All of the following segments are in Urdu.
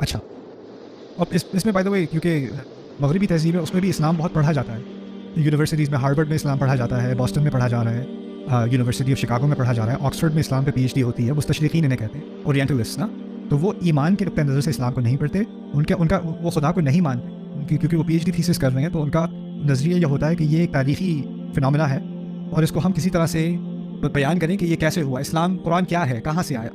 اچھا، اور اس میں بائی دا وے کیونکہ مغربی تہذیب ہے اس میں بھی اسلام بہت پڑھا جاتا ہے. یونیورسٹیز میں ہارورڈ میں اسلام پڑھا جاتا ہے، بoston میں پڑھا جا رہا ہے، یونیورسٹی آف شکاگو میں پڑھا جا رہا ہے، آکسفورڈ میں اسلام پہ پی ایچ ڈی ہوتی ہے. مستشرقین انہیں کہتے ہیں، اورینٹلسٹ نا. تو وہ ایمان کے نقطۂ نظر سے اسلام کو نہیں پڑھتے، ان کا وہ خدا کو نہیں مانتے کیونکہ وہ پی ایچ ڈی تھیسس کر رہے ہیں. تو ان کا نظریہ یہ ہوتا ہے کہ یہ ایک تاریخی فنامنا ہے اور اس کو ہم کسی طرح سے بیان کریں کہ یہ کیسے ہوا، اسلام قرآن کیا ہے، کہاں سے آیا.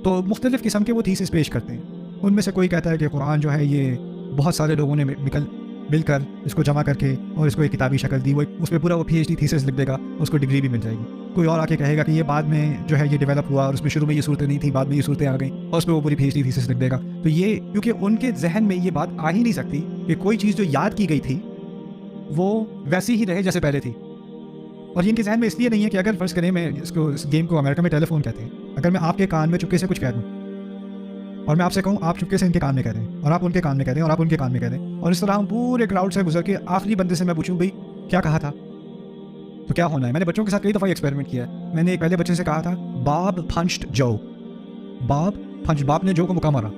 تو مختلف قسم کے وہ تھیسس پیش کرتے ہیں. ان میں سے کوئی کہتا ہے کہ قرآن جو ہے یہ بہت سارے لوگوں نے مل کر اس کو جمع کر کے اور اس کو ایک کتابی شکل دی، وہ اس پہ پورا وہ پی ایچ ڈی تھیسس لکھ دے گا، اس کو ڈگری بھی مل جائے گی. کوئی اور آ کے کہے گا کہ یہ بعد میں جو ہے یہ ڈیولپ ہوا اور اس میں شروع میں یہ صورتیں نہیں تھیں، بعد میں یہ صورتیں آ گئیں اور اس پہ وہ پوری پی ایچ ڈی تھیسس لکھ دے گا. تو یہ کیونکہ ان کے ذہن میں یہ بات آ ہی نہیں سکتی کہ کوئی چیز جو یاد کی گئی تھی وہ ویسی ہی رہے جیسے پہلے تھی. اور یہ ان کے ذہن میں اس لیے نہیں ہے کہ اگر فرض کریں، میں اس گیم کو امریکہ میں ٹیلی فون کہتے ہیں، اگر میں آپ کے کان میں چپکے سے کچھ کہہ دوں اور میں آپ سے کہوں آپ چپکے سے ان کے کان میں کہہ دیں اور آپ ان کے کان میں کہہ دیں اور آپ ان کے کان میں کہہ دیں، اور اس طرح ہم پورے کراؤڈ سے گزر کے آخری بندے سے میں پوچھوں بھائی کیا کہا تھا، تو کیا ہونا ہے. میں نے بچوں کے ساتھ کئی دفعہ ایکسپیریمنٹ کیا ہے. میں نے ایک پہلے بچے سے کہا تھا باب پنچڈ جو، باپ نے جو کو مکہ مارا.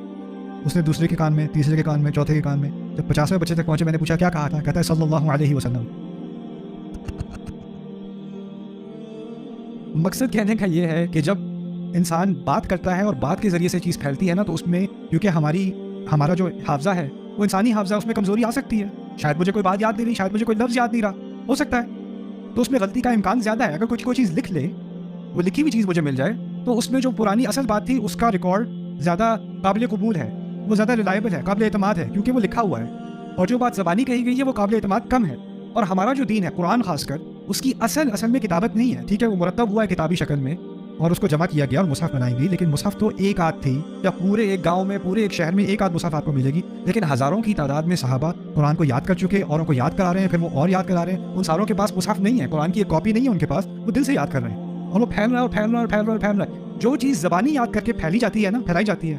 اس نے دوسرے کے کان میں، تیسرے کے کان میں، چوتھے کے کان میں. جب 50ویں بچے تک پہنچے میں نے پوچھا کیا کہا تھا، کہتا ہے صلی اللہ علیہ وسلم. مقصد کہنے کا یہ ہے کہ جب انسان بات کرتا ہے اور بات کے ذریعے سے چیز پھیلتی ہے نا، تو اس میں کیونکہ ہمارا جو حافظہ ہے وہ انسانی حافظہ، اس میں کمزوری آ سکتی ہے. شاید مجھے کوئی بات یاد نہیں رہی، شاید مجھے کوئی لفظ یاد نہیں رہا، ہو سکتا ہے. تو اس میں غلطی کا امکان زیادہ ہے. اگر کوئی چیز لکھ لے، وہ لکھی ہوئی چیز مجھے مل جائے، تو اس میں جو پرانی اصل بات تھی اس کا ریکارڈ زیادہ قابل قبول ہے، وہ زیادہ ریلائبل ہے، قابل اعتماد ہے، کیونکہ وہ لکھا ہوا ہے. اور جو بات زبانی کہی گئی ہے وہ قابل اعتماد کم ہے. اور ہمارا جو دین ہے قرآن خاص کر، اس کی اصل میں کتابت نہیں ہے. ٹھیک ہے، وہ مرتب ہوا ہے کتابی شکل میں اور اس کو جمع کیا گیا اور مصحف بنائی گئی، لیکن مصحف تو ایک آدھ تھی، یا پورے ایک گاؤں میں، پورے ایک شہر میں ایک آدھ مصحف آپ کو ملے گی. لیکن ہزاروں کی تعداد میں صحابہ قرآن کو یاد کر چکے، اوروں کو یاد کرا رہے ہیں، پھر وہ اور یاد کرا رہے ہیں. ان ساروں کے پاس مصحف نہیں ہے، قرآن کی ایک کاپی نہیں ہے ان کے پاس، وہ دل سے یاد کر رہے ہیں اور وہ پھیل رہا ہے اور پھیل رہا ہے اور پھیل رہا ہے اور پھیل رہا ہے. جو چیز زبانی یاد کر کے پھیلائی جاتی ہے،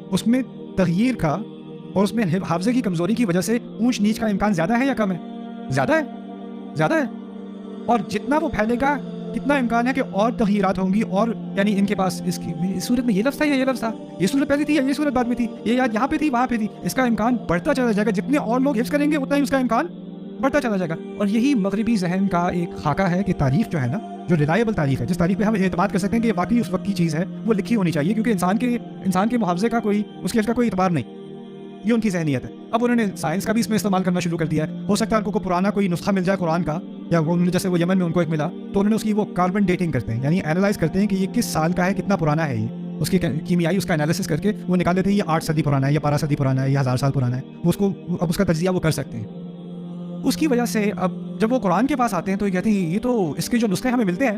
اس میں تغیر کا اور اس میں حافظے کی کمزوری کی وجہ سے اونچ نیچ کا امکان زیادہ ہے یا کم ہے؟ زیادہ ہے. اور جتنا وہ پھیلے گا کتنا امکان ہے کہ اور تغیرات ہوں گی، اور یعنی ان کے پاس اس صورت میں یہ لفظ تھا یا یہ لفظ تھا، یہ صورت پہلے تھی یا یہ صورت بعد میں تھی، یہ یاد یہاں پہ تھی وہاں پہ تھی. اس کا امکان بڑھتا چلا جائے گا. جتنے اور لوگ حفظ کریں گے اتنا ہی اس کا امکان بڑھتا چلا جائے گا. اور یہی مغربی ذہن کا ایک خاکہ ہے کہ تاریخ جو ہے نا، جو ریلائبل تاریخ ہے، جس تاریخ پہ ہم اعتماد کر سکتے ہیں کہ یہ واقعی اس وقت کی چیز ہے، وہ لکھی ہونی چاہیے، کیونکہ انسان کے محافظے کا اس کے کوئی اعتبار نہیں. یہ ان کی ذہنیت ہے. اب انہوں نے سائنس کا بھی اس میں استعمال کرنا شروع کر دیا ہے. ہو سکتا ہے ان کو پرانا کوئی نسخہ مل جائے قرآن کا، یا جیسے وہ یمن میں ان کو ایک ملا، تو انہوں نے اس کی وہ کاربن ڈیٹنگ کرتے ہیں، یعنی اینالائز کرتے ہیں کہ یہ کس سال کا ہے، کتنا پرانا ہے. یہ اس کی کیمیائی اس کا انالیسس کر کے وہ نکال دیتے ہیں یہ 8 صدی پرانا ہے، یا 12 صدی پرانا ہے، یا 1000 سال پرانا ہے. اب اس کا تجزیہ وہ کر سکتے ہیں. اس کی وجہ سے اب جب وہ قرآن کے پاس آتے ہیں تو یہ کہتے ہیں یہ تو اس کے جو نسخے ہمیں ملتے ہیں،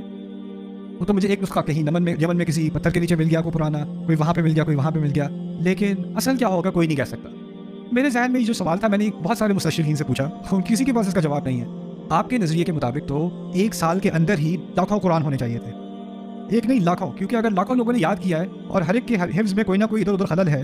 وہ تو مجھے ایک نسخہ کہیں یمن میں کسی پتھر کے نیچے مل گیا، کوئی پرانا، کوئی وہاں پہ مل گیا، کوئی وہاں پہ مل گیا، لیکن اصل کیا ہوگا کوئی نہیں کہہ سکتا. میرے ذہن میں یہ جو سوال تھا، میں نے بہت سارے مستشرقین سے پوچھا، کسی کے پاس اس کا جواب نہیں ہے. آپ کے نظریے کے مطابق تو ایک سال کے اندر ہی لاکھوں قرآن ہونے چاہیے تھے. ایک نہیں، لاکھوں. کیونکہ اگر لاکھوں لوگوں نے یاد کیا ہے اور ہر ایک کے حفظ میں کوئی نہ کوئی ادھر ادھر خلل ہے،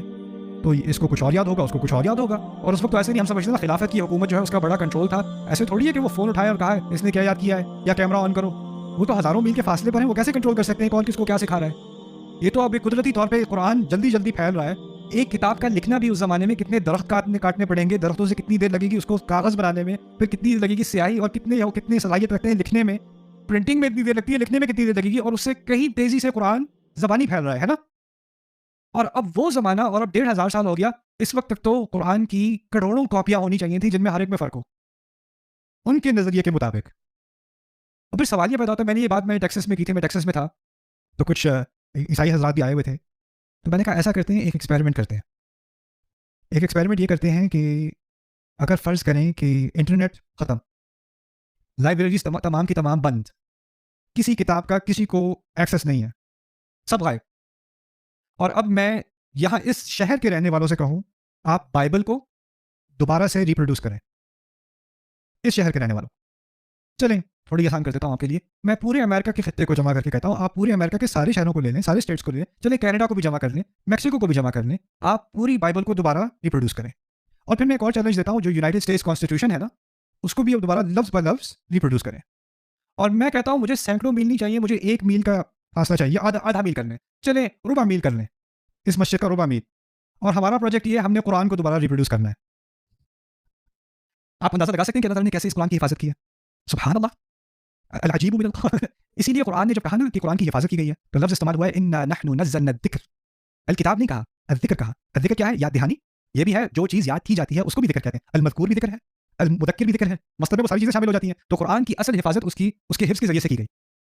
تو اس کو کچھ اور یاد ہوگا، اس کو کچھ اور یاد ہوگا. اور اس وقت تو ایسے نہیں ہم سمجھتے نا خلافت کی حکومت جو ہے اس کا بڑا کنٹرول تھا. ایسے تھوڑی ہے کہ وہ فون اٹھائے اور کہا ہے اس نے کیا یاد کیا ہے یا کیمرہ آن کرو. وہ تو ہزاروں میل کے فاصلے پر ہیں، وہ کیسے کنٹرول کر سکتے ہیں کون کس کو کیا سکھا رہا ہے. یہ تو اب ایک قدرتی طور پہ قرآن جلدی پھیل رہا ہے. ایک کتاب کا لکھنا بھی اس زمانے میں کتنے درخت کاٹنے پڑیں گے، درختوں سے کتنی دیر لگے گی اس کو کاغذ بنانے میں، پھر کتنی دیر لگے گی سیاہی، اور کتنے صلاحیت رکھتے ہیں لکھنے میں. پرنٹنگ میں اتنی دیر لگتی ہے، لکھنے میں کتنی دیر لگے گی، اور اس سے کہیں تیزی سے قرآن زبانی پھیل رہا ہے نا. اور اب وہ زمانہ، اور اب 1500 سال ہو گیا، اس وقت تک تو قرآن کی کروڑوں کاپیاں ہونی چاہیے تھیں، جن میں ہر ایک میں فرق ہو ان کے نظریے کے مطابق. اور پھر سوال یہ پیدا ہوتا ہے، میں ٹیکسس میں کی تھی، میں ٹیکسس میں تھا، تو کچھ عیسائی حضرات بھی آئے ہوئے تھے. تو میں نے کہا ایسا کرتے ہیں، ایک ایکسپیریمنٹ کرتے ہیں. ایک ایکسپیریمنٹ یہ کرتے ہیں کہ اگر فرض کریں کہ انٹرنیٹ ختم، لائبریریز تمام کی تمام بند، کسی کتاب کا کسی کو ایکسیس نہیں ہے، سب غائب، اور اب میں یہاں اس شہر کے رہنے والوں سے کہوں آپ بائبل کو دوبارہ سے ریپروڈیوس کریں، اس شہر کے رہنے والوں، چلیں تھوڑی آسان کر دیتا ہوں آپ کے لیے. میں پورے امریکہ کے خطے کو جمع کر کے کہتا ہوں آپ پورے امریکہ کے سارے شہروں کو لے لیں، سارے اسٹیٹس کو لے لیں، چلیں کینیڈا کو بھی جمع کر لیں، میکسیکو کو بھی جمع کر لیں، آپ پوری بائبل کو دوبارہ ریپروڈیوس کریں. اور پھر میں ایک اور چیلنج دیتا ہوں، جو یونائٹڈ اسٹیٹس کانسٹیٹیوشن ہے نا، اس کو بھی اب دوبارہ لفظ بہ لفظ ریپروڈیوس کریں. اور میں کہتا ہوں مجھے سینکڑوں میل نہیں چاہیے، مجھے 1 میل کا فاصلہ چاہیے، آدھا میل کر لیں، چلیں ربع میل کر لیں، اس مسجد کا ربع میل. اور ہمارا پروجیکٹ یہ ہے ہم نے قرآن کو دوبارہ ریپروڈیوس کرنا ہے. آپ اندازہ لگا سکتے ہیں کہ اللہ تعالیٰ نے کیسے اس قرآن کی حفاظت کی ہے. سبحان اللہ. العجیب من اللہ. اسی لیے قرآن نے جب کہا نا کہ قرآن کی حفاظت کی گئی ہے تو لفظ استعمال ہوا ہے انا نحن نزلنا الذکر. الکتاب نہیں کہا, الذکر کہا. الذکر کیا ہے؟ یاد دہانی. یہ بھی ہے جو چیز یاد کی جاتی ہے اس کو بھی ذکر کہتے ہیں. المذکور بھی ذکر ہے, المذکر بھی ذکر ہے. مصدر میں وہ ساری چیزیں شامل ہو جاتی ہیں. تو قرآن کی اصل حفاظت اس کے حفظ کے ذریعے سے کی گئی.